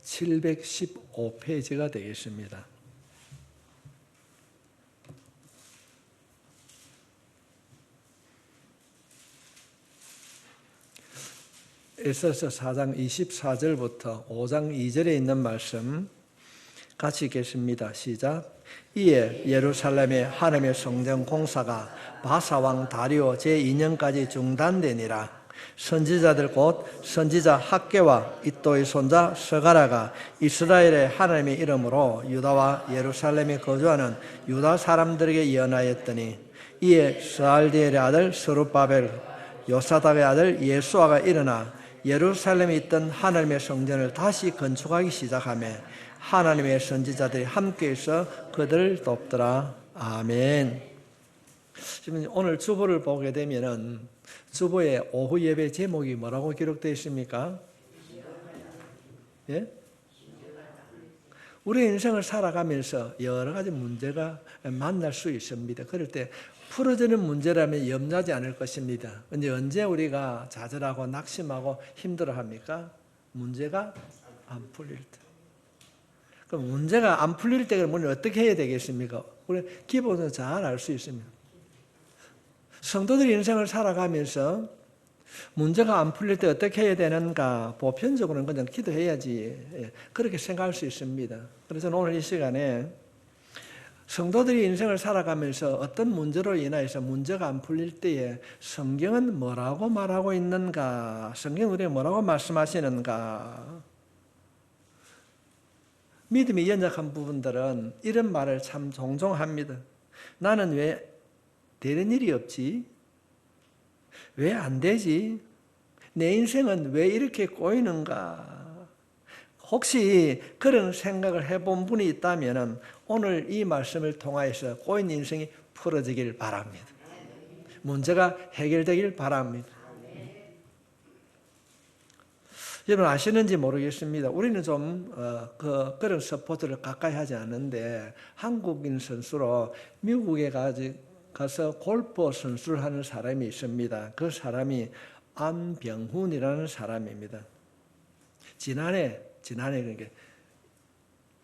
715페이지가 되겠습니다. 에스더서 4장 24절부터 5장 2절에 있는 말씀 같이 읽겠습니다. 시작. 이에 예루살렘의 하나님의 성전 공사가 바사왕 다리오 제2년까지 중단되니라. 선지자들 곧 선지자 학개와 이또의 손자 스가랴가 이스라엘의 하나님의 이름으로 유다와 예루살렘에 거주하는 유다 사람들에게 예언하였더니, 이에 스알디엘의 아들 스룹바벨 요사닥의 아들 예수아가 일어나 예루살렘에 있던 하나님의 성전을 다시 건축하기 시작하며 하나님의 선지자들이 함께해서 그들을 돕더라. 아멘. 지금 오늘 주보를 보게 되면은 주보의 오후 예배 제목이 뭐라고 기록되어 있습니까? 예? 우리 인생을 살아가면서 여러 가지 문제가 만날 수 있습니다. 그럴 때 풀어지는 문제라면 염려하지 않을 것입니다. 근데 언제 우리가 좌절하고 낙심하고 힘들어합니까? 문제가 안 풀릴 때. 그럼 문제가 안 풀릴 때 우리는 어떻게 해야 되겠습니까? 우리 기본적으로 잘 알 수 있습니다. 성도들이 인생을 살아가면서 문제가 안 풀릴 때 어떻게 해야 되는가? 보편적으로는 그냥 기도해야지, 그렇게 생각할 수 있습니다. 그래서 오늘 이 시간에 성도들이 인생을 살아가면서 어떤 문제로 인하여서 문제가 안 풀릴 때에 성경은 뭐라고 말하고 있는가? 성경은 우리에게 뭐라고 말씀하시는가? 믿음이 연약한 부분들은 이런 말을 참 종종 합니다. 나는 왜 되는 일이 없지? 왜 안 되지? 내 인생은 왜 이렇게 꼬이는가? 혹시 그런 생각을 해본 분이 있다면 오늘 이 말씀을 통하여서 꼬인 인생이 풀어지길 바랍니다. 문제가 해결되길 바랍니다. 여러분 아시는지 모르겠습니다. 우리는 좀 그런 스포츠를 가까이 하지 않는데 한국인 선수로 미국에 가서 골프 선수를 하는 사람이 있습니다. 그 사람이 안병훈이라는 사람입니다. 지난해 그러니까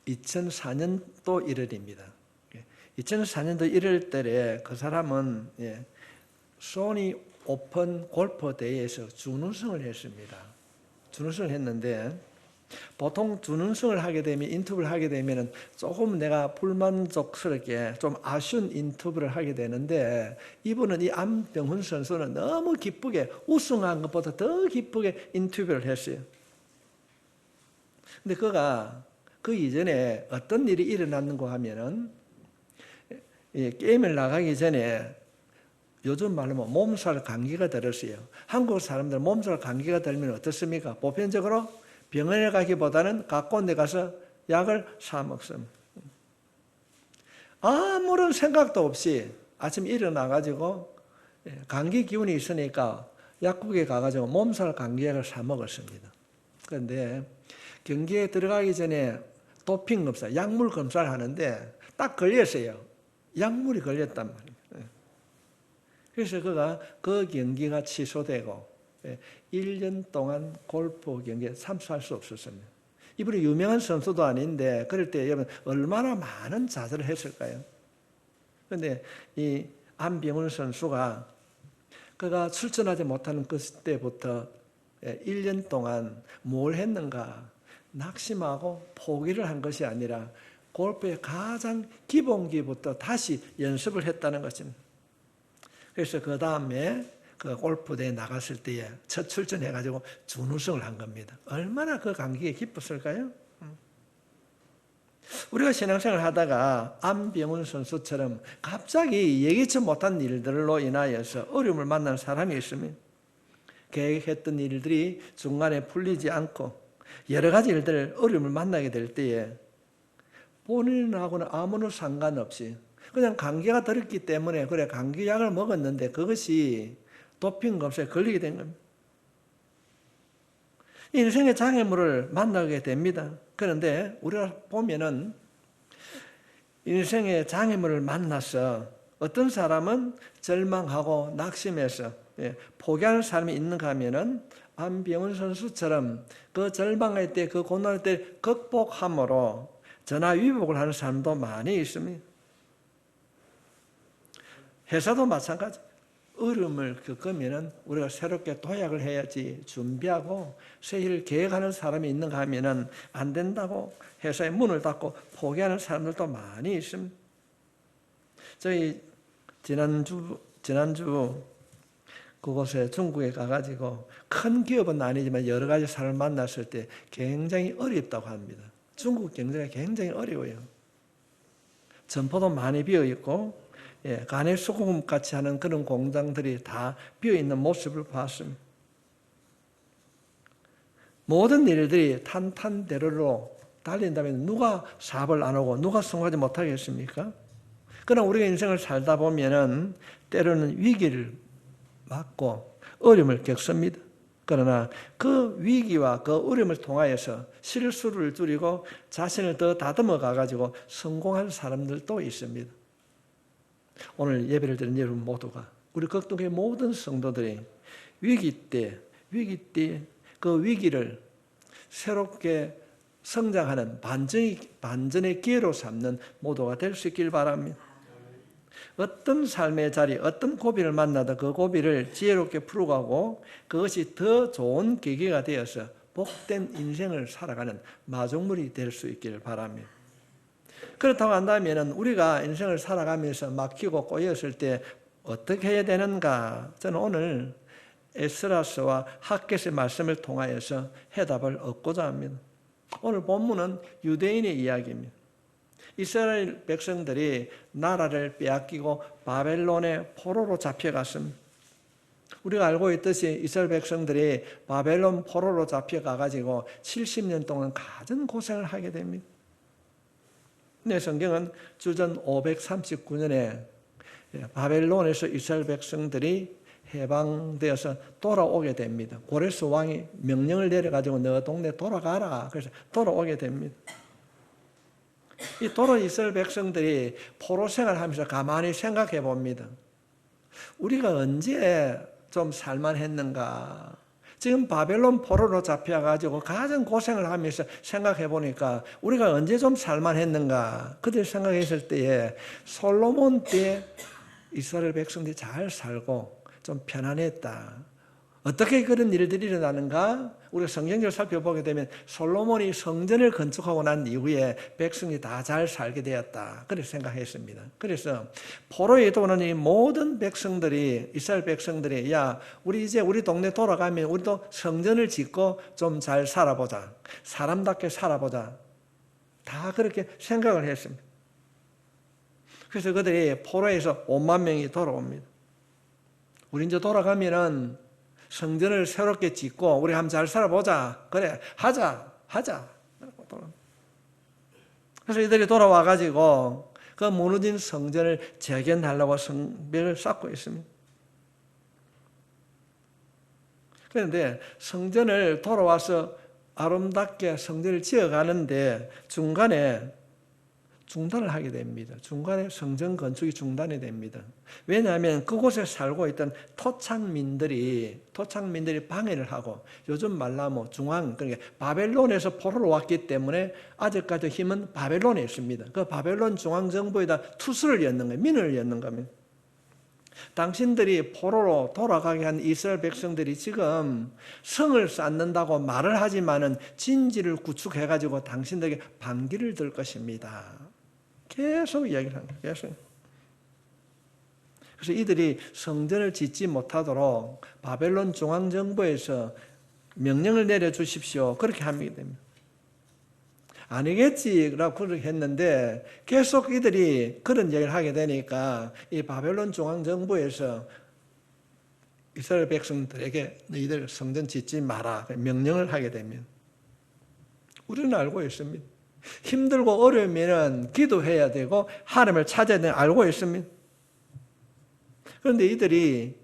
2004년도 1월입니다. 2004년도 1월 달에 그 사람은 소니 오픈 골프 대회에서 준우승을 했습니다. 준우승을 했는데 보통 준우승을 하게 되면 인터뷰를 하게 되면 조금 내가 불만족스럽게 좀 아쉬운 인터뷰를 하게 되는데 이분은 이 안병훈 선수는 너무 기쁘게 우승한 것보다 더 기쁘게 인터뷰를 했어요. 근데 그가 그 이전에 어떤 일이 일어났는가 하면은 게임을 나가기 전에 요즘 말로 몸살 감기가 들었어요. 한국 사람들 몸살 감기가 들면 어떻습니까? 보편적으로 병원에 가기보다는 가까운 데 가서 약을 사 먹습니다. 아무런 생각도 없이 아침 일어나가지고 감기 기운이 있으니까 약국에 가가지고 몸살 감기약을 사 먹었습니다. 그런데 경기에 들어가기 전에 도핑 검사, 약물 검사를 하는데 딱 걸렸어요. 약물이 걸렸단 말이에요. 그래서 그가 그 경기가 취소되고 1년 동안 골프 경기에 참석할 수 없었습니다. 이분이 유명한 선수도 아닌데 그럴 때 여러분 얼마나 많은 좌절을 했을까요? 그런데 이 안병훈 선수가 그가 출전하지 못하는 그때부터 1년 동안 뭘 했는가? 낙심하고 포기를 한 것이 아니라 골프의 가장 기본기부터 다시 연습을 했다는 것입니다. 그래서 그 다음에 그 골프대에 나갔을 때에 첫 출전해가지고 준우승을 한 겁니다. 얼마나 그 감기에 기뻤을까요? 우리가 신앙생활을 하다가 안병훈 선수처럼 갑자기 예기치 못한 일들로 인하여서 어려움을 만난 사람이 있으면 계획했던 일들이 중간에 풀리지 않고 여러 가지 일들 어려움을 만나게 될 때에 본인하고는 아무런 상관없이 그냥 감기가 들었기 때문에 그래 감기약을 먹었는데 그것이 도핑 검사에 걸리게 된 겁니다. 인생의 장애물을 만나게 됩니다. 그런데 우리가 보면은 인생의 장애물을 만나서 어떤 사람은 절망하고 낙심해서 포기하는 사람이 있는가 하면은 안병훈 선수처럼 그 절망할 때, 그 고난할 때 극복함으로 전화위복을 하는 사람도 많이 있습니다. 회사도 마찬가지. 어려움을 겪으면 우리가 새롭게 도약을 해야지 준비하고 새 일을 계획하는 사람이 있는가 하면 안 된다고 회사의 문을 닫고 포기하는 사람들도 많이 있습니다. 저희 지난주 그곳에 중국에 가가지고 큰 기업은 아니지만 여러 가지 사람을 만났을 때 굉장히 어렵다고 합니다. 중국 경제가 굉장히 어려워요. 점포도 많이 비어있고 간의 소금 같이 하는 그런 공장들이 다 비어있는 모습을 봤습니다. 모든 일들이 탄탄대로로 달린다면 누가 사업을 안 하고 누가 성공하지 못하겠습니까? 그러나 우리가 인생을 살다 보면은 때로는 위기를 맞고 어려움을 겪습니다. 그러나 그 위기와 그 어려움을 통하여서 실수를 줄이고 자신을 더 다듬어 가가지고 성공한 사람들도 있습니다. 오늘 예배를 드린 여러분 모두가 우리 극동교회 모든 성도들이 위기 때 그 위기를 새롭게 성장하는 반전의 기회로 삼는 모두가 될 수 있길 바랍니다. 어떤 삶의 자리, 어떤 고비를 만나도 그 고비를 지혜롭게 풀어가고 그것이 더 좋은 계기가 되어서 복된 인생을 살아가는 마중물이 될 수 있기를 바랍니다. 그렇다고 한다면 우리가 인생을 살아가면서 막히고 꼬였을 때 어떻게 해야 되는가? 저는 오늘 에스라스와 학겟의 말씀을 통하여서 해답을 얻고자 합니다. 오늘 본문은 유대인의 이야기입니다. 이스라엘 백성들이 나라를 빼앗기고 바벨론의 포로로 잡혀갔습니다. 우리가 알고 있듯이 이스라엘 백성들이 바벨론 포로로 잡혀가가지고 70년 동안 가진 고생을 하게 됩니다. 네, 성경은 주전 539년에 바벨론에서 이스라엘 백성들이 해방되어서 돌아오게 됩니다. 고레스 왕이 명령을 내려가지고 너 동네 돌아가라. 그래서 돌아오게 됩니다. 이 돌아온 이스라엘 백성들이 포로 생활하면서 가만히 생각해 봅니다. 우리가 언제 좀 살만했는가? 지금 바벨론 포로로 잡혀가지고 가장 고생을 하면서 생각해 보니까 우리가 언제 좀 살만했는가? 그들 생각했을 때에 솔로몬 때 이스라엘 백성들이 잘 살고 좀 편안했다. 어떻게 그런 일들이 일어나는가? 우리가 성경을 살펴보게 되면 솔로몬이 성전을 건축하고 난 이후에 백성이 다 잘 살게 되었다. 그렇게 생각했습니다. 그래서 포로에 오는 이 모든 백성들이 이스라엘 백성들이 야 우리 이제 우리 동네 돌아가면 우리도 성전을 짓고 좀 잘 살아보자. 사람답게 살아보자. 다 그렇게 생각을 했습니다. 그래서 그들이 포로에서 5만 명이 돌아옵니다. 우리 이제 돌아가면은 성전을 새롭게 짓고 우리 한번 잘 살아보자. 그래 하자. 그래서 이들이 돌아와가지고 그 무너진 성전을 재건하려고 성벽을 쌓고 있습니다. 그런데 성전을 돌아와서 아름답게 성전을 지어가는데 중간에 중단을 하게 됩니다. 중간에 성전 건축이 중단이 됩니다. 왜냐하면 그곳에 살고 있던 토착민들이 방해를 하고 요즘 말로 하면 그러니까 바벨론에서 포로로 왔기 때문에 아직까지 힘은 바벨론에 있습니다. 그 바벨론 중앙정부에다 투수를 였는 거예요. 민을 였는 겁니다. 당신들이 포로로 돌아가게 한 이스라엘 백성들이 지금 성을 쌓는다고 말을 하지만은 진지를 구축해가지고 당신들에게 반기를 들 것입니다. 계속 이야기를 합니다. 계속. 그래서 이들이 성전을 짓지 못하도록 바벨론 중앙정부에서 명령을 내려주십시오. 그렇게 합니다. 아니겠지라고 그렇게 했는데 계속 이들이 그런 얘기를 하게 되니까 이 바벨론 중앙정부에서 이스라엘 백성들에게 너희들 성전 짓지 마라 명령을 하게 되면 우리는 알고 있습니다. 힘들고 어려우면 기도해야 되고 하나님을 찾아야 되는 알고 있습니다. 그런데 이들이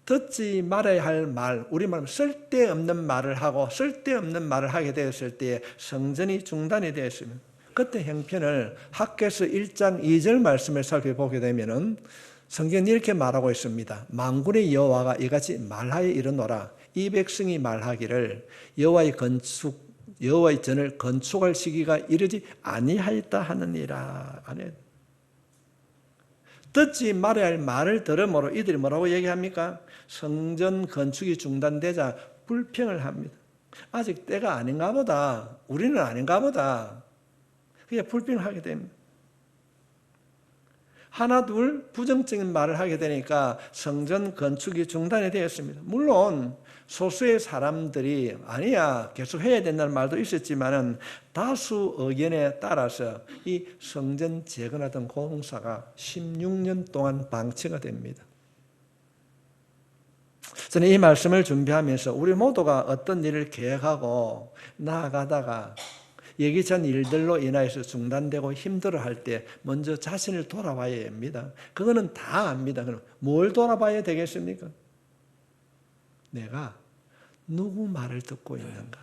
듣지 말아야 할 말, 우리말로 쓸데없는 말을 하고 쓸데없는 말을 하게 되었을 때에 성전이 중단이 되었습니다. 그때 형편을 학개서 1장 2절 말씀을 살펴보게 되면은 성경은 이렇게 말하고 있습니다. 만군의 여호와가 이같이 말하여 이르노라. 이 백성이 말하기를 여호와의 전을 건축할 시기가 이르지 아니하였다 하느니라. 아멘. 듣지 말아야 할 말을 들음으로 이들이 뭐라고 얘기합니까? 성전 건축이 중단되자 불평을 합니다. 아직 때가 아닌가 보다. 우리는 아닌가 보다. 그냥 불평을 하게 됩니다. 하나 둘 부정적인 말을 하게 되니까 성전 건축이 중단이 되었습니다. 물론 소수의 사람들이 아니야 계속 해야 된다는 말도 있었지만은 다수 의견에 따라서 이 성전 재건하던 공사가 16년 동안 방치가 됩니다. 저는 이 말씀을 준비하면서 우리 모두가 어떤 일을 계획하고 나아가다가 예기치 일들로 인하여서 중단되고 힘들어할 때 먼저 자신을 돌아봐야 합니다. 그거는 다 압니다. 그럼 뭘 돌아봐야 되겠습니까? 내가 누구 말을 듣고 있는가?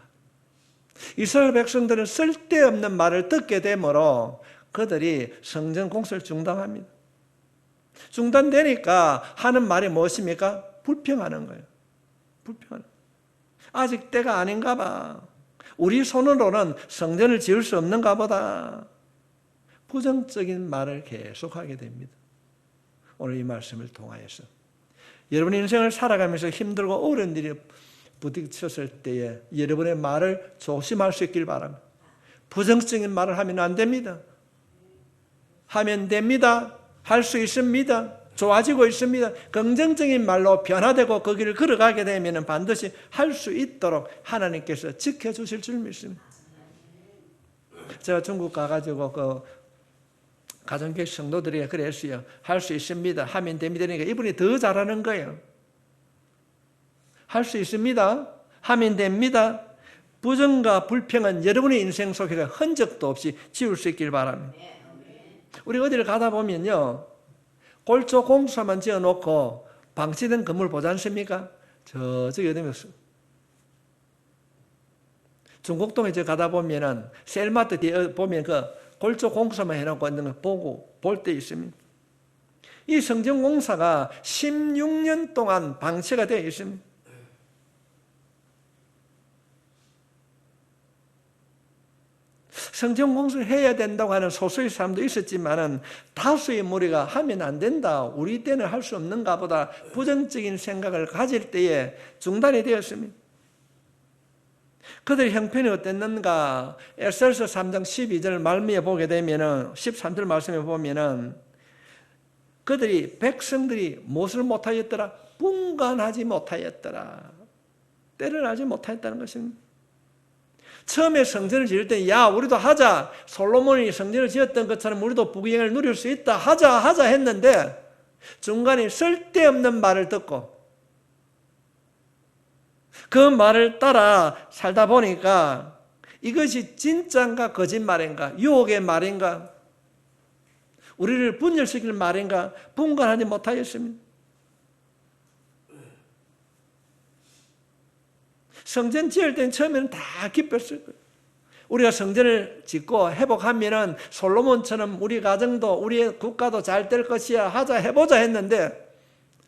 이스라엘 백성들은 쓸데없는 말을 듣게 되므로 그들이 성전 공사를 중단합니다. 중단되니까 하는 말이 무엇입니까? 불평하는 거예요. 불평하는 거예요. 아직 때가 아닌가 봐. 우리 손으로는 성전을 지을 수 없는가 보다. 부정적인 말을 계속하게 됩니다. 오늘 이 말씀을 통하여서 여러분 인생을 살아가면서 힘들고 어려운 일이 부딪혔을 때에 여러분의 말을 조심할 수 있길 바랍니다. 부정적인 말을 하면 안 됩니다. 하면 됩니다. 할 수 있습니다. 좋아지고 있습니다. 긍정적인 말로 변화되고 그 길을 걸어가게 되면 반드시 할 수 있도록 하나님께서 지켜주실 줄 믿습니다. 제가 중국 가가지고 그 가정교회 성도들이 그랬어요. 할 수 있습니다. 하면 됩니다. 그러니까 이분이 더 잘하는 거예요. 할 수 있습니다. 하면 됩니다. 부정과 불평은 여러분의 인생 속에서 흔적도 없이 지울 수 있길 바랍니다. 우리 어디를 가다 보면요. 골조 공사만 지어놓고 방치된 건물 보지 않습니까? 저쪽에 어디 중국동에 저 가다 보면은 셀마트 뒤에 보면 그 골조 공사만 해놓고 있는 거 보고 볼 때 있습니다. 이 성전 공사가 16년 동안 방치가 되어 있습니다. 성전 공사를 해야 된다고 하는 소수의 사람도 있었지만은 다수의 무리가 하면 안 된다. 우리 때는 할 수 없는가 보다. 부정적인 생각을 가질 때에 중단이 되었습니다. 그들의 형편이 어땠는가? 에스더서 3장 12절 말미에 보게 되면은 13절 말씀에 보면은 그들이 백성들이 무엇을 못하였더라? 분간하지 못하였더라. 때를 알지 못하였다는 것입니다. 처음에 성전을 지을 때 야 우리도 하자. 솔로몬이 성전을 지었던 것처럼 우리도 부귀영화를 누릴 수 있다. 하자 했는데 중간에 쓸데없는 말을 듣고 그 말을 따라 살다 보니까 이것이 진짜인가 거짓말인가 유혹의 말인가 우리를 분열시킬 말인가 분간하지 못하였습니다. 성전 지을 때는 처음에는 다 기뻤을 거예요. 우리가 성전을 짓고 회복하면은 솔로몬처럼 우리 가정도 우리의 국가도 잘 될 것이야 하자 해보자 했는데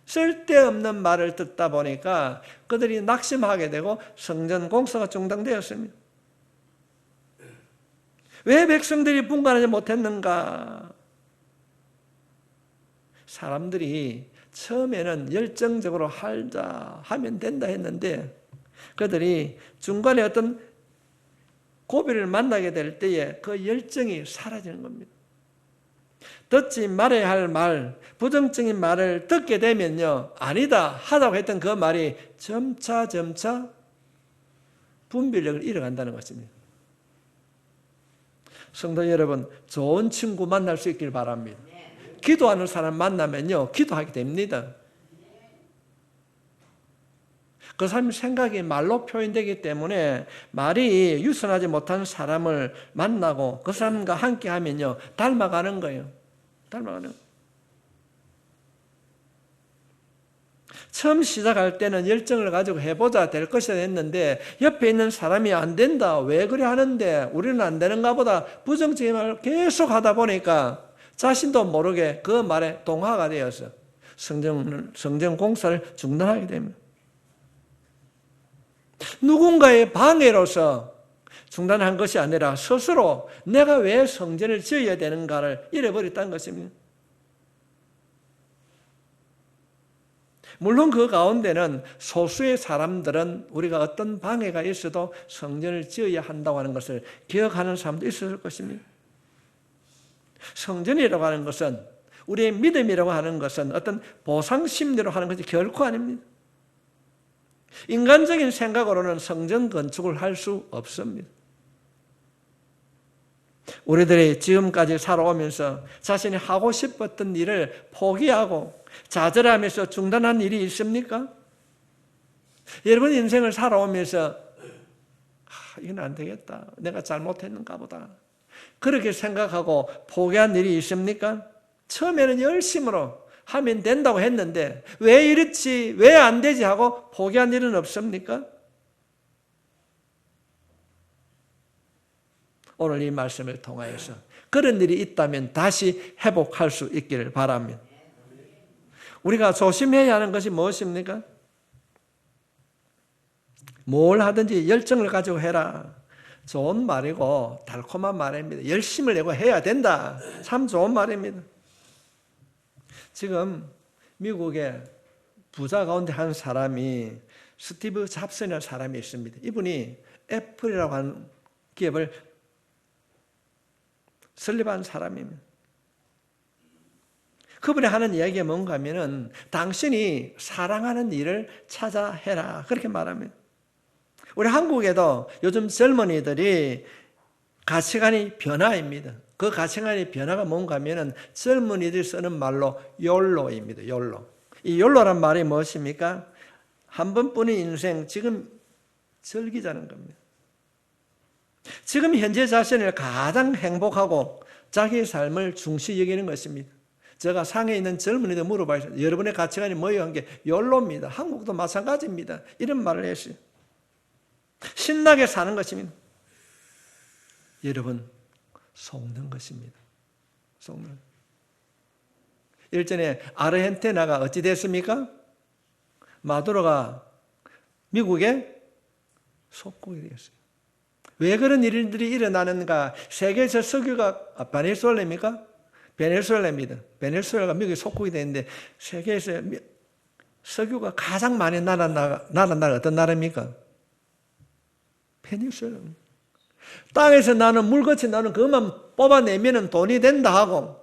쓸데없는 말을 듣다 보니까 그들이 낙심하게 되고 성전 공사가 중단되었습니다. 왜 백성들이 분간하지 못했는가? 사람들이 처음에는 열정적으로 하면 된다 했는데 그들이 중간에 어떤 고비를 만나게 될 때에 그 열정이 사라지는 겁니다. 듣지 말아야 할 말, 부정적인 말을 듣게 되면요. 아니다 하다고 했던 그 말이 점차 분별력을 잃어간다는 것입니다. 성도 여러분, 좋은 친구 만날 수 있길 바랍니다. 기도하는 사람 만나면요. 기도하게 됩니다. 그 사람의 생각이 말로 표현되기 때문에 말이 유선하지 못한 사람을 만나고 그 사람과 함께 하면요. 닮아가는 거예요. 닮아가는 거예요. 처음 시작할 때는 열정을 가지고 해보자 될 것이다 했는데 옆에 있는 사람이 안 된다. 왜 그래 하는데 우리는 안 되는가 보다. 부정적인 말을 계속 하다 보니까 자신도 모르게 그 말에 동화가 되어서 성전 공사를 중단하게 됩니다. 누군가의 방해로서 중단한 것이 아니라 스스로 내가 왜 성전을 지어야 되는가를 잃어버렸다는 것입니다. 물론 그 가운데는 소수의 사람들은 우리가 어떤 방해가 있어도 성전을 지어야 한다고 하는 것을 기억하는 사람도 있었을 것입니다. 성전이라고 하는 것은, 우리의 믿음이라고 하는 것은 어떤 보상심리로 하는 것이 결코 아닙니다. 인간적인 생각으로는 성전 건축을 할 수 없습니다. 우리들이 지금까지 살아오면서 자신이 하고 싶었던 일을 포기하고 좌절하면서 중단한 일이 있습니까? 여러분 인생을 살아오면서 이건 안 되겠다, 내가 잘못했는가 보다, 그렇게 생각하고 포기한 일이 있습니까? 처음에는 열심으로 하면 된다고 했는데 왜 이렇지, 왜 안 되지 하고 포기한 일은 없습니까? 오늘 이 말씀을 통하여서 그런 일이 있다면 다시 회복할 수 있기를 바랍니다. 우리가 조심해야 하는 것이 무엇입니까? 뭘 하든지 열정을 가지고 해라. 좋은 말이고 달콤한 말입니다. 열심을 내고 해야 된다. 참 좋은 말입니다. 지금 미국의 부자 가운데 한 사람이 스티브 잡슨이라는 사람이 있습니다. 이분이 애플이라고 하는 기업을 설립한 사람입니다. 그분이 하는 이야기가 뭔가 하면은 당신이 사랑하는 일을 찾아 해라, 그렇게 말합니다. 우리 한국에도 요즘 젊은이들이 가치관이 변화입니다. 그 가치관의 변화가 뭔가 하면은 젊은이들이 쓰는 말로 욜로입니다. 욜로. 이 욜로란 말이 무엇입니까? 한 번뿐인 인생 지금 즐기자는 겁니다. 지금 현재 자신을 가장 행복하고 자기의 삶을 중시 여기는 것입니다. 제가 상해 있는 젊은이들 물어봐요. 여러분의 가치관이 뭐예요? 한 게 욜로입니다. 한국도 마찬가지입니다. 이런 말을 했어요. 신나게 사는 것입니다. 여러분, 속는 것입니다. 속는. 일전에 아르헨티나가 어찌 됐습니까? 마두로가 미국에 속국이 되었어요. 왜 그런 일들이 일어나는가? 세계에서 석유가 베네수엘라입니까? 베네수엘라입니다. 베네수엘라가 미국의 속국이 되는데 세계에서 석유가 가장 많이 나는 나라 어떤 나라입니까? 베네수엘라입니다. 땅에서 나는 물같이 나는 그것만 뽑아내면 돈이 된다 하고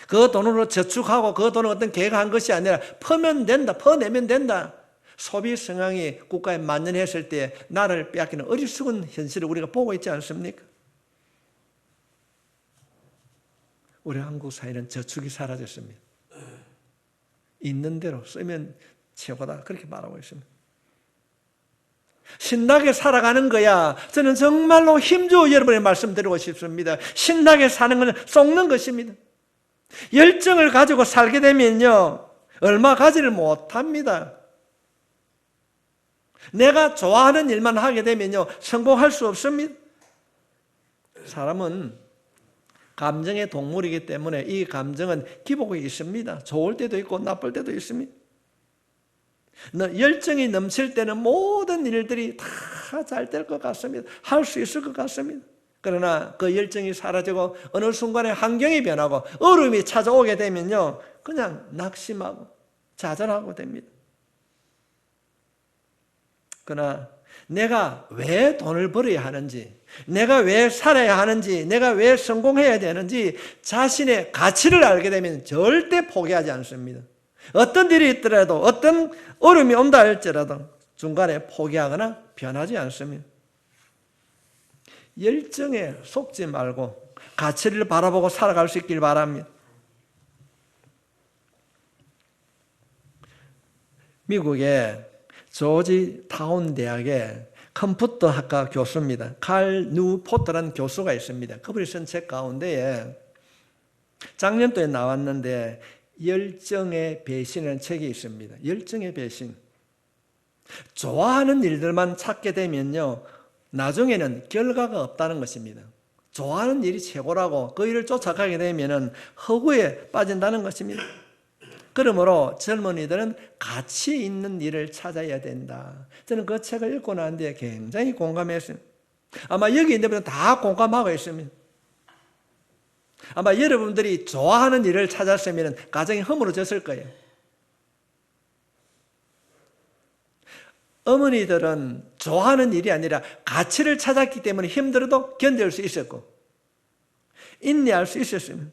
그 돈으로 저축하고 그 돈을 어떤 계획한 것이 아니라 퍼면 된다, 퍼내면 된다. 소비 성향이 국가에 만연했을 때 나라를 빼앗기는 어리석은 현실을 우리가 보고 있지 않습니까? 우리 한국 사회는 저축이 사라졌습니다. 있는 대로 쓰면 최고다, 그렇게 말하고 있습니다. 신나게 살아가는 거야. 저는 정말로 힘주어 여러분의 말씀드리고 싶습니다. 신나게 사는 것은 썩는 것입니다. 열정을 가지고 살게 되면요, 얼마 가지를 못합니다. 내가 좋아하는 일만 하게 되면요, 성공할 수 없습니다. 사람은 감정의 동물이기 때문에 이 감정은 기복이 있습니다. 좋을 때도 있고 나쁠 때도 있습니다. 열정이 넘칠 때는 모든 일들이 다 잘 될 것 같습니다. 할 수 있을 것 같습니다. 그러나 그 열정이 사라지고 어느 순간에 환경이 변하고 어려움이 찾아오게 되면요, 그냥 낙심하고 좌절하고 됩니다. 그러나 내가 왜 돈을 벌어야 하는지, 내가 왜 살아야 하는지, 내가 왜 성공해야 되는지 자신의 가치를 알게 되면 절대 포기하지 않습니다. 어떤 일이 있더라도, 어떤 어려움이 온다 할지라도 중간에 포기하거나 변하지 않습니다. 열정에 속지 말고 가치를 바라보고 살아갈 수 있길 바랍니다. 미국의 조지 타운 대학의 컴퓨터 학과 교수입니다. 칼 뉴포트라는 교수가 있습니다. 그분이 쓴 책 가운데에 작년도에 나왔는데 열정의 배신이라는 책이 있습니다. 열정의 배신. 좋아하는 일들만 찾게 되면요, 나중에는 결과가 없다는 것입니다. 좋아하는 일이 최고라고 그 일을 쫓아가게 되면 허구에 빠진다는 것입니다. 그러므로 젊은이들은 가치 있는 일을 찾아야 된다. 저는 그 책을 읽고 난 뒤에 굉장히 공감했어요. 아마 여기 있는 분은 다 공감하고 있습니다. 아마 여러분들이 좋아하는 일을 찾았으면 가정이 허물어졌을 거예요. 어머니들은 좋아하는 일이 아니라 가치를 찾았기 때문에 힘들어도 견딜 수 있었고 인내할 수 있었습니다.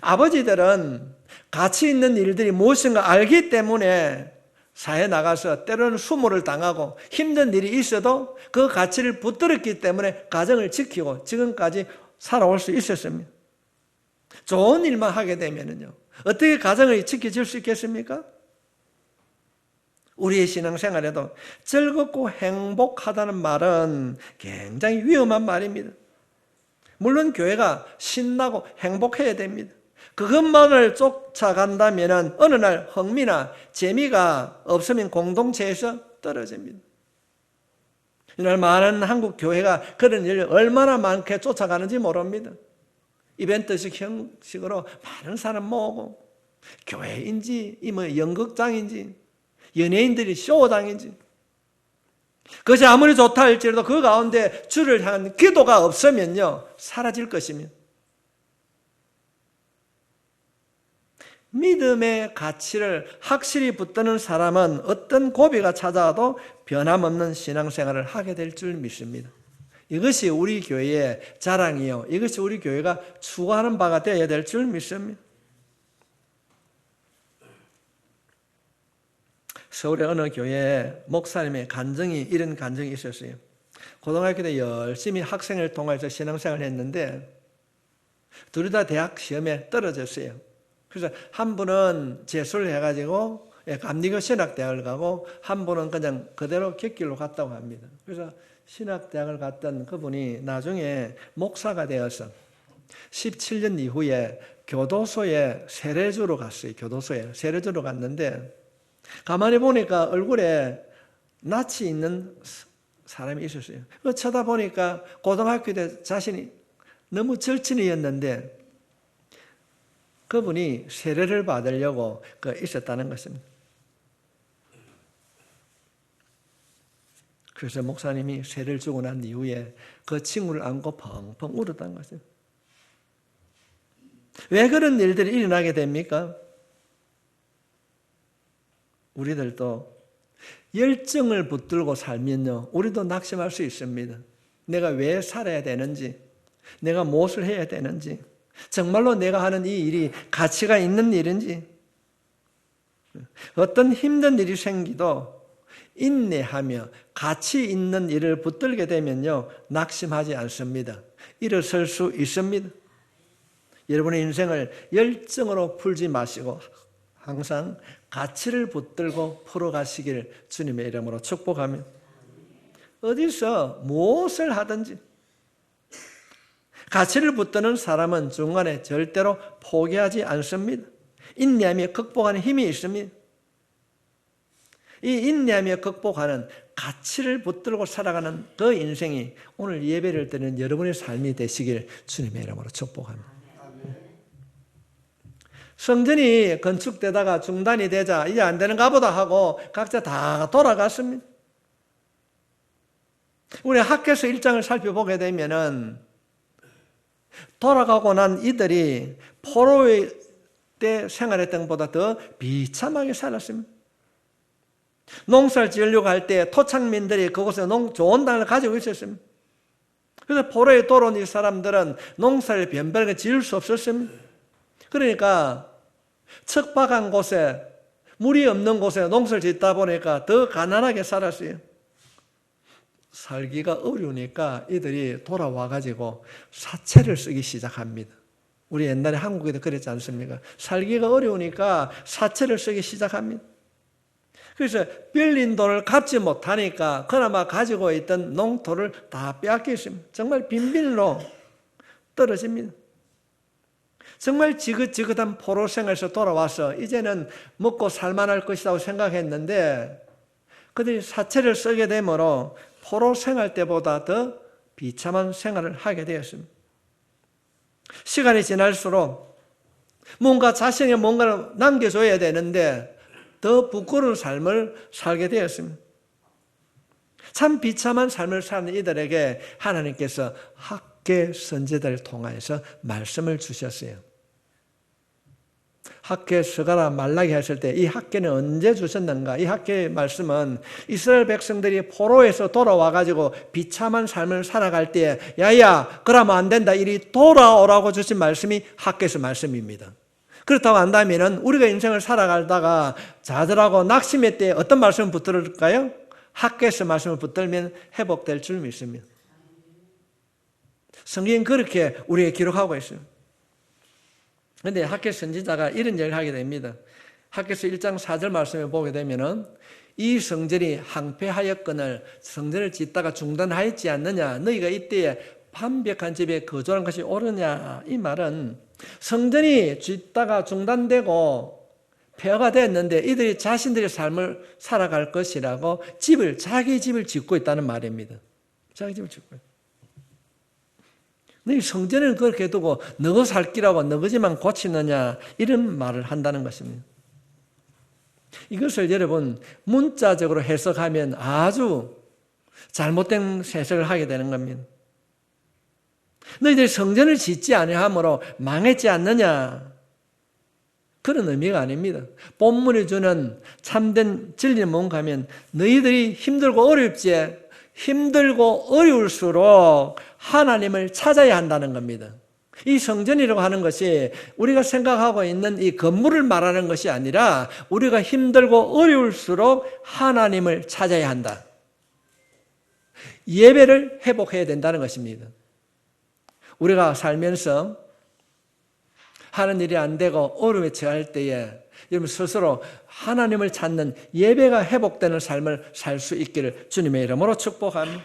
아버지들은 가치 있는 일들이 무엇인가 알기 때문에 사회에 나가서 때로는 수모를 당하고 힘든 일이 있어도 그 가치를 붙들었기 때문에 가정을 지키고 지금까지 살아올 수 있었습니다. 좋은 일만 하게 되면요, 어떻게 가정을 지켜질 수 있겠습니까? 우리의 신앙생활에도 즐겁고 행복하다는 말은 굉장히 위험한 말입니다. 물론 교회가 신나고 행복해야 됩니다. 그것만을 쫓아간다면 어느 날 흥미나 재미가 없으면 공동체에서 떨어집니다. 이날 많은 한국 교회가 그런 일을 얼마나 많게 쫓아가는지 모릅니다. 이벤트식 형식으로 많은 사람 모으고 교회인지 연극장인지 연예인들이 쇼장인지 그것이 아무리 좋다 할지라도 그 가운데 주를 향한 기도가 없으면요 사라질 것이며 믿음의 가치를 확실히 붙드는 사람은 어떤 고비가 찾아와도 변함없는 신앙생활을 하게 될 줄 믿습니다. 이것이 우리 교회의 자랑이요, 이것이 우리 교회가 추구하는 바가 되어야 될 줄 믿습니다. 서울의 어느 교회에 목사님의 이런 간증이 있었어요. 고등학교 때 열심히 학생을 통해서 신앙생활을 했는데 둘이 다 대학 시험에 떨어졌어요. 그래서 한 분은 재수를 해가지고 감리교 신학대학을 가고 한 분은 그냥 그대로 객길로 갔다고 합니다. 그래서 신학대학을 갔던 그분이 나중에 목사가 되어서 17년 이후에 교도소에 세례주로 갔어요. 교도소에 세례주로 갔는데 가만히 보니까 얼굴에 낯이 있는 사람이 있었어요. 쳐다보니까 고등학교 때 자신이 너무 절친이었는데 그분이 세례를 받으려고 있었다는 것입니다. 그래서 목사님이 세례를 주고 난 이후에 그 친구를 안고 펑펑 울었다는 것입니다. 왜 그런 일들이 일어나게 됩니까? 우리들도 열정을 붙들고 살면요, 우리도 낙심할 수 있습니다. 내가 왜 살아야 되는지, 내가 무엇을 해야 되는지, 정말로 내가 하는 이 일이 가치가 있는 일인지, 어떤 힘든 일이 생기도 인내하며 가치 있는 일을 붙들게 되면요, 낙심하지 않습니다. 일어설 수 있습니다. 여러분의 인생을 열정으로 풀지 마시고 항상 가치를 붙들고 풀어가시길 주님의 이름으로 축복하며, 어디서 무엇을 하든지 가치를 붙드는 사람은 중간에 절대로 포기하지 않습니다. 인내하며 극복하는 힘이 있습니다. 이 인내하며 극복하는 가치를 붙들고 살아가는 그 인생이 오늘 예배를 드리는 여러분의 삶이 되시길 주님의 이름으로 축복합니다. 성전이 건축되다가 중단이 되자 이제 안 되는가 보다 하고 각자 다 돌아갔습니다. 우리 학교에서 일장을 살펴보게 되면은 돌아가고 난 이들이 포로의 때 생활했던 것보다 더 비참하게 살았습니다. 농사를 지으려고 할 때 토착민들이 그곳에 좋은 땅을 가지고 있었습니다. 그래서 포로에 돌아온 이 사람들은 농사를 변변하게 지을 수 없었습니다. 그러니까 척박한 곳에, 물이 없는 곳에 농사를 짓다 보니까 더 가난하게 살았어요. 살기가 어려우니까 이들이 돌아와가지고 사채를 쓰기 시작합니다. 우리 옛날에 한국에도 그랬지 않습니까? 살기가 어려우니까 사채를 쓰기 시작합니다. 그래서 빌린 돈을 갚지 못하니까 그나마 가지고 있던 농토를 다 빼앗겼습니다. 정말 빈빈으로 떨어집니다. 정말 지긋지긋한 포로 생활에서 돌아와서 이제는 먹고 살만할 것이라고 생각했는데 그들이 사채를 쓰게 되므로 포로 생활 때보다 더 비참한 생활을 하게 되었습니다. 시간이 지날수록 뭔가 자신에게 뭔가를 남겨줘야 되는데 더 부끄러운 삶을 살게 되었습니다. 참 비참한 삶을 사는 이들에게 하나님께서 학개 선지자를 통하여서 말씀을 주셨어요. 학개 서가라 말라기 했을 때 이 학개는 언제 주셨는가? 이 학개의 말씀은 이스라엘 백성들이 포로에서 돌아와가지고 비참한 삶을 살아갈 때 야야 그러면 안 된다 이리 돌아오라고 주신 말씀이 학개서 말씀입니다. 그렇다고 한다면 우리가 인생을 살아가다가 좌절하고 낙심할 때 어떤 말씀을 붙들을까요? 학개서 말씀을 붙들면 회복될 줄 믿습니다. 성경은 그렇게 우리에게 기록하고 있어요. 그런데 학개 선지자가 이런 얘기를 하게 됩니다. 학개서 1장 4절 말씀에 보게 되면은 이 성전이 항폐하였거늘 성전을 짓다가 중단하였지 않느냐 너희가 이때에 반벽한 집에 거주한 것이 옳으냐. 이 말은 성전이 짓다가 중단되고 폐허가 됐는데 이들이 자신들의 삶을 살아갈 것이라고 자기 집을 짓고 있다는 말입니다. 자기 집을 짓고 있다. 너희 성전을 그렇게 두고 너가 살 길하고 너희 집만 고치느냐 이런 말을 한다는 것입니다. 이것을 여러분 문자적으로 해석하면 아주 잘못된 해석을 하게 되는 겁니다. 너희들이 성전을 짓지 아니하므로 망했지 않느냐 그런 의미가 아닙니다. 본문이 주는 참된 진리는 뭔가 하면 너희들이 힘들고 어렵지 힘들고 어려울수록 하나님을 찾아야 한다는 겁니다. 이 성전이라고 하는 것이 우리가 생각하고 있는 이 건물을 말하는 것이 아니라 우리가 힘들고 어려울수록 하나님을 찾아야 한다. 예배를 회복해야 된다는 것입니다. 우리가 살면서 하는 일이 안 되고 어려움에 처할 때에 여러분 스스로 하나님을 찾는 예배가 회복되는 삶을 살 수 있기를 주님의 이름으로 축복합니다.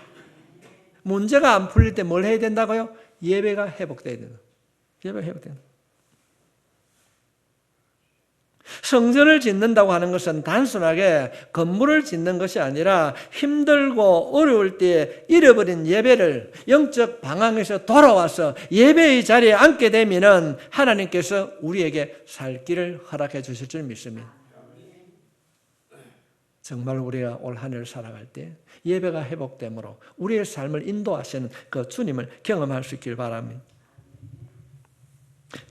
문제가 안 풀릴 때 뭘 해야 된다고요? 예배가 회복돼야 된다. 예배가 회복된다. 성전을 짓는다고 하는 것은 단순하게 건물을 짓는 것이 아니라 힘들고 어려울 때 잃어버린 예배를 영적 방황에서 돌아와서 예배의 자리에 앉게 되면 하나님께서 우리에게 살 길을 허락해 주실 줄 믿습니다. 정말 우리가 올 한 해를 살아갈 때 예배가 회복되므로 우리의 삶을 인도하시는 그 주님을 경험할 수 있길 바랍니다.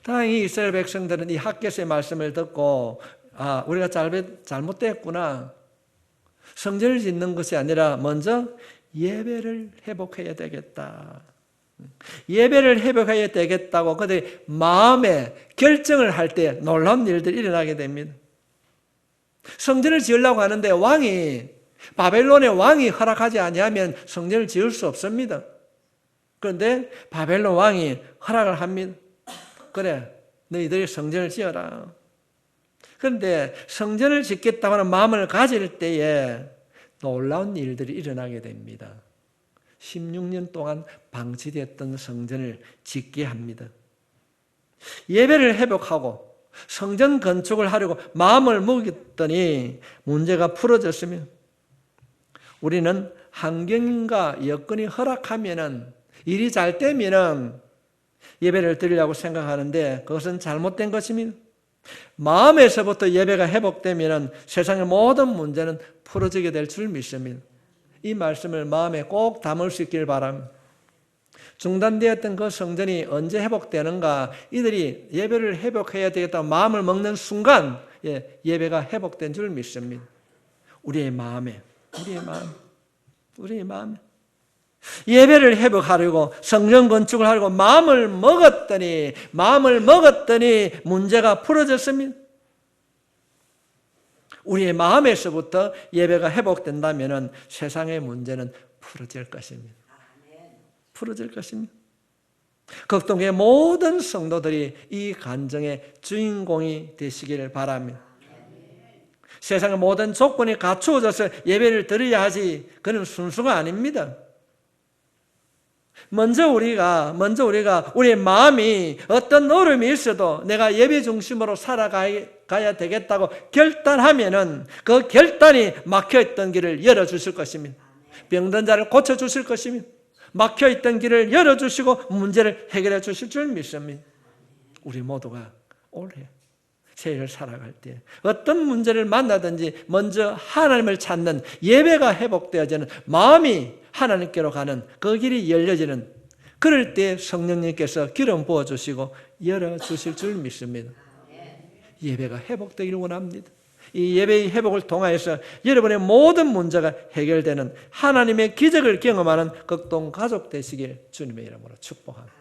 다행히 이스라엘 백성들은 이 학개서의 말씀을 듣고 우리가 잘못됐구나. 성전을 짓는 것이 아니라 먼저 예배를 회복해야 되겠다. 예배를 회복해야 되겠다고 그들이 마음에 결정을 할 때 놀라운 일들이 일어나게 됩니다. 성전을 지으려고 하는데 바벨론의 왕이 허락하지 아니하면 성전을 지을 수 없습니다. 그런데 바벨론 왕이 허락을 합니다. 그래, 너희들이 성전을 지어라. 그런데 성전을 짓겠다고 하는 마음을 가질 때에 놀라운 일들이 일어나게 됩니다. 16년 동안 방치되었던 성전을 짓게 합니다. 예배를 회복하고 성전 건축을 하려고 마음을 먹였더니 문제가 풀어졌으면 우리는 환경과 여건이 허락하면은 일이 잘 되면은 예배를 드리려고 생각하는데 그것은 잘못된 것입니다. 마음에서부터 예배가 회복되면 세상의 모든 문제는 풀어지게 될 줄 믿습니다. 이 말씀을 마음에 꼭 담을 수 있길 바랍니다. 중단되었던 그 성전이 언제 회복되는가? 이들이 예배를 회복해야 되겠다고 마음을 먹는 순간 예배가 회복된 줄 믿습니다. 우리의 마음에 예배를 회복하려고 성전 건축을 하려고 마음을 먹었더니 문제가 풀어졌습니다. 우리의 마음에서부터 예배가 회복된다면 세상의 문제는 풀어질 것입니다. 풀어질 것입니다. 극동의 모든 성도들이 이 간증의 주인공이 되시기를 바랍니다. 세상의 모든 조건이 갖추어져서 예배를 드려야 하지 그는 순수가 아닙니다. 먼저 우리가 우리의 마음이 어떤 어려움이 있어도 내가 예배 중심으로 살아가야 되겠다고 결단하면은 그 결단이 막혀있던 길을 열어주실 것입니다. 병든 자를 고쳐주실 것입니다. 막혀있던 길을 열어주시고 문제를 해결해 주실 줄 믿습니다. 우리 모두가 올해 새해를 살아갈 때 어떤 문제를 만나든지 먼저 하나님을 찾는 예배가 회복되어지는 마음이 하나님께로 가는 그 길이 열려지는 그럴 때 성령님께서 기름 부어주시고 열어주실 줄 믿습니다. 예배가 회복되기를 원합니다. 이 예배의 회복을 통하여서 여러분의 모든 문제가 해결되는 하나님의 기적을 경험하는 극동 가족 되시길 주님의 이름으로 축복합니다.